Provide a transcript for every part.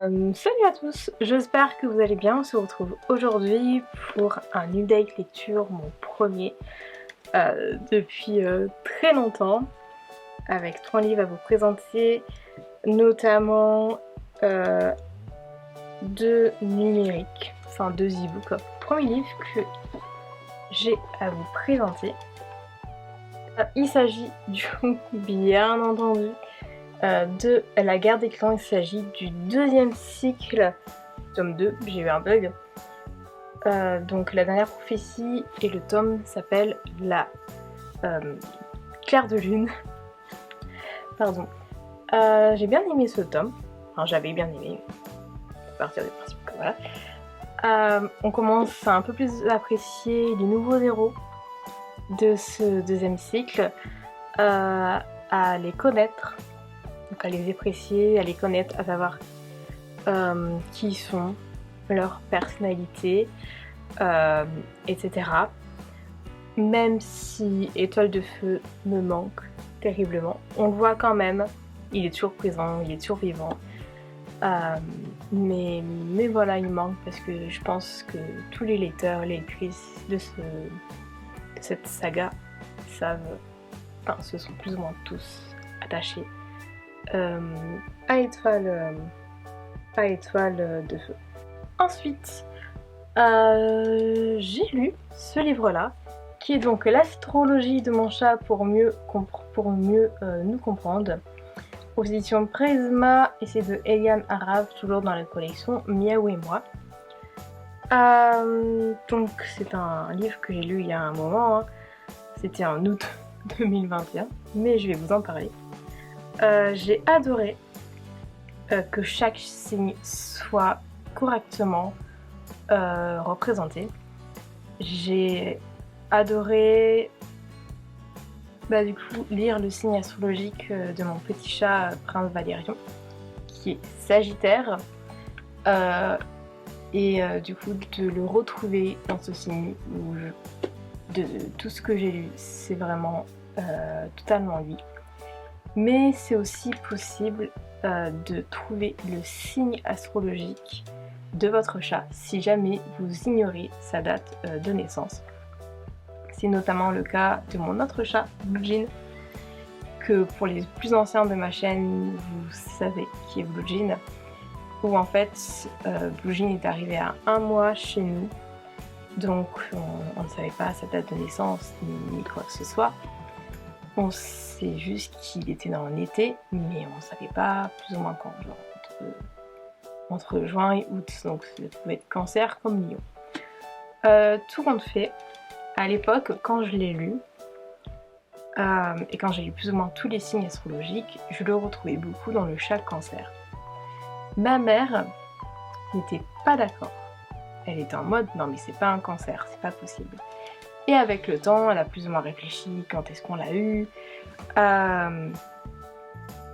Salut à tous, j'espère que vous allez bien. On se retrouve aujourd'hui pour un update lecture, mon premier depuis très longtemps, avec 3 livres à vous présenter, notamment 2 numériques, enfin 2 e-books. Le premier livre que j'ai à vous présenter, il s'agit du coup, bien entendu, de La Guerre des Clans. Il s'agit du deuxième cycle, tome 2, j'ai eu un bug. Donc la dernière prophétie et le tome s'appelle la Claire de Lune. Pardon. J'ai bien aimé ce tome. Enfin, j'avais bien aimé. À partir du principe que voilà. On commence à un peu plus apprécier les nouveaux héros de ce deuxième cycle, à les connaître, donc à les apprécier, à les connaître, à savoir qui ils sont, leur personnalité, etc. Même si Étoile de Feu me manque terriblement, on le voit quand même, il est toujours présent, il est toujours vivant. Mais voilà, il manque parce que je pense que tous les lecteurs, les lectrices de cette saga savent, enfin se sont plus ou moins tous attachés à Étoile de Feu. Ensuite, j'ai lu ce livre-là, qui est donc l'astrologie de mon chat pour mieux nous comprendre, aux éditions Prisma, et c'est de Eliane Arav, toujours dans la collection Miaou et moi. Donc c'est un livre que j'ai lu il y a un moment, hein. C'était en août 2021, mais je vais vous en parler. J'ai adoré que chaque signe soit correctement représenté. J'ai adoré du coup lire le signe astrologique de mon petit chat Prince Valérion, qui est Sagittaire, et du coup de le retrouver dans ce signe où de tout ce que j'ai lu, c'est vraiment totalement lui. Mais c'est aussi possible de trouver le signe astrologique de votre chat si jamais vous ignorez sa date de naissance. C'est notamment le cas de mon autre chat, Blue Jean, que pour les plus anciens de ma chaîne, vous savez qui est Blue Jean, où en fait Blue Jean est arrivé à 1 mois chez nous, donc on ne savait pas sa date de naissance ni quoi que ce soit. On sait juste qu'il était dans l'été, mais on ne savait pas plus ou moins quand, genre entre juin et août, donc ça pouvait être Cancer comme Lion. Tout compte fait, à l'époque, quand je l'ai lu, et quand j'ai lu plus ou moins tous les signes astrologiques, je le retrouvais beaucoup dans le chat Cancer. Ma mère n'était pas d'accord. Elle était en mode non mais c'est pas un cancer, c'est pas possible. Et avec le temps, elle a plus ou moins réfléchi quand est-ce qu'on l'a eu,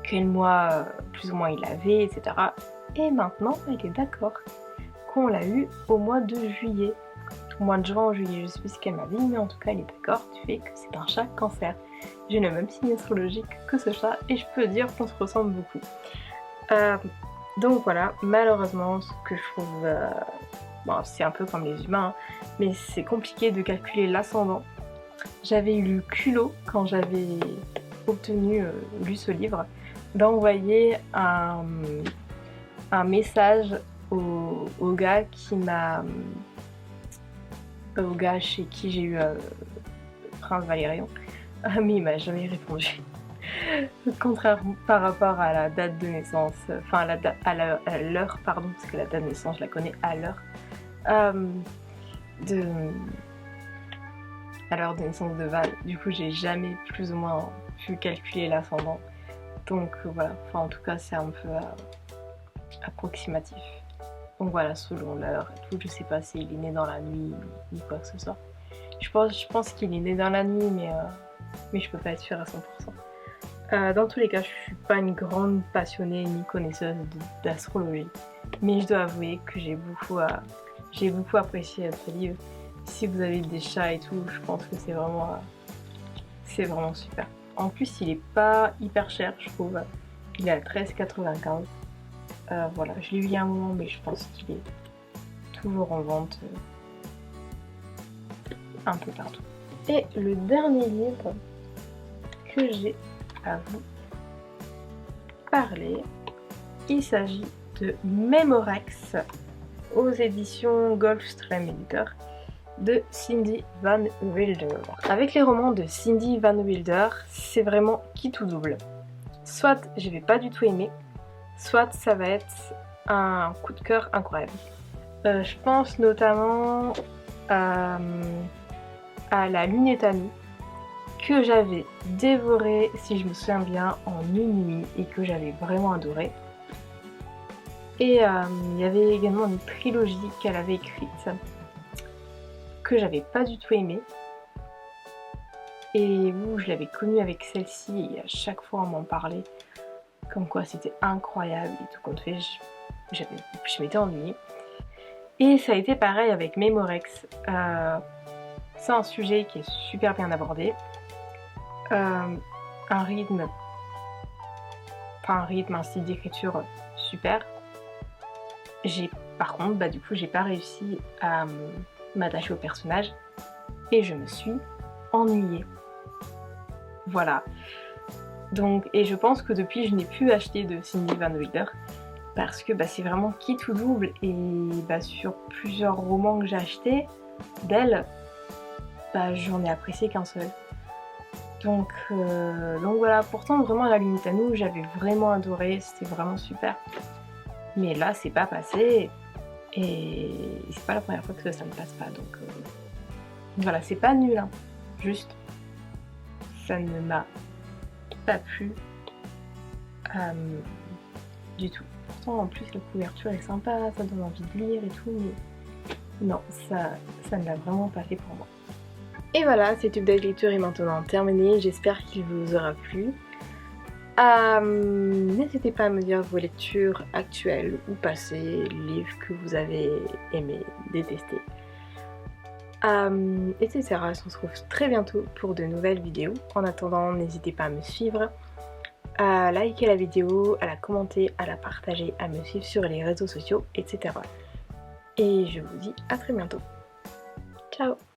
quel mois plus ou moins il avait, etc. Et maintenant, elle est d'accord qu'on l'a eu au mois de juillet. Au mois de juin ou juillet, je sais plus ce qu'elle m'a dit, mais en tout cas elle est d'accord du fait que c'est un chat Cancer. J'ai le même signe astrologique que ce chat et je peux dire qu'on se ressemble beaucoup. Donc voilà, malheureusement, ce que je trouve... bon, c'est un peu comme les humains, hein, mais c'est compliqué de calculer l'ascendant. J'avais eu le culot, quand j'avais lu ce livre, d'envoyer un message au gars qui m'a... au gars chez qui j'ai eu Prince Valérion, mais il m'a jamais répondu. Contraire par rapport à la date de naissance, enfin à l'heure, pardon, parce que la date de naissance je la connais à l'heure, à l'heure de naissance de Val. Du coup j'ai jamais plus ou moins pu calculer l'ascendant, donc voilà, enfin en tout cas c'est un peu approximatif. Donc voilà, selon l'heure et tout, je sais pas s'il est né dans la nuit ni quoi que ce soit. Je pense qu'il est né dans la nuit, mais je peux pas être sûre à 100%. Dans tous les cas, je suis pas une grande passionnée ni connaisseuse d'astrologie, mais je dois avouer que j'ai beaucoup apprécié ce livre. Si vous avez des chats et tout, je pense que c'est vraiment super. En plus, il est pas hyper cher, je trouve. Il est à 13,95 Voilà, je l'ai lu il y a un moment, mais je pense qu'il est toujours en vente un peu partout. Et le dernier livre que j'ai à vous parler, il s'agit de Memorex aux éditions Golfström Éditeur de Cindy Van Wilder. Avec les romans de Cindy Van Wilder, c'est vraiment qui tout double. Soit je vais pas du tout aimer, soit ça va être un coup de cœur incroyable. Je pense notamment à La Lunette Amie, que j'avais dévoré, si je me souviens bien, en une nuit et que j'avais vraiment adoré. Et il y avait également une trilogie qu'elle avait écrite que j'avais pas du tout aimée. Et où je l'avais connue avec celle-ci et à chaque fois on m'en parlait comme quoi c'était incroyable et tout compte fait, je m'étais ennuyée. Et ça a été pareil avec Memorex. C'est un sujet qui est super bien abordé. Un style d'écriture super. Par contre, du coup, j'ai pas réussi à m'attacher au personnage et je me suis ennuyée. Voilà. Donc, et je pense que depuis, je n'ai plus acheté de Cindy Van Wilder parce que c'est vraiment qui tout double et sur plusieurs romans que j'ai achetés d'elle, j'en ai apprécié qu'un seul. Donc voilà, pourtant vraiment La Lunette Amie, j'avais vraiment adoré, c'était vraiment super. Mais là c'est pas passé et c'est pas la première fois que ça ne passe pas, donc voilà, c'est pas nul, hein. Juste ça ne m'a pas plu du tout. Pourtant en plus la couverture est sympa, ça donne envie de lire et tout, mais non, ça ne l'a vraiment pas fait pour moi. Et voilà, cet update lecture est maintenant terminé, j'espère qu'il vous aura plu. N'hésitez pas à me dire vos lectures actuelles ou passées, livres que vous avez aimés, détestés, etc. On se retrouve très bientôt pour de nouvelles vidéos. En attendant, n'hésitez pas à me suivre, à liker la vidéo, à la commenter, à la partager, à me suivre sur les réseaux sociaux, etc. Et je vous dis à très bientôt. Ciao!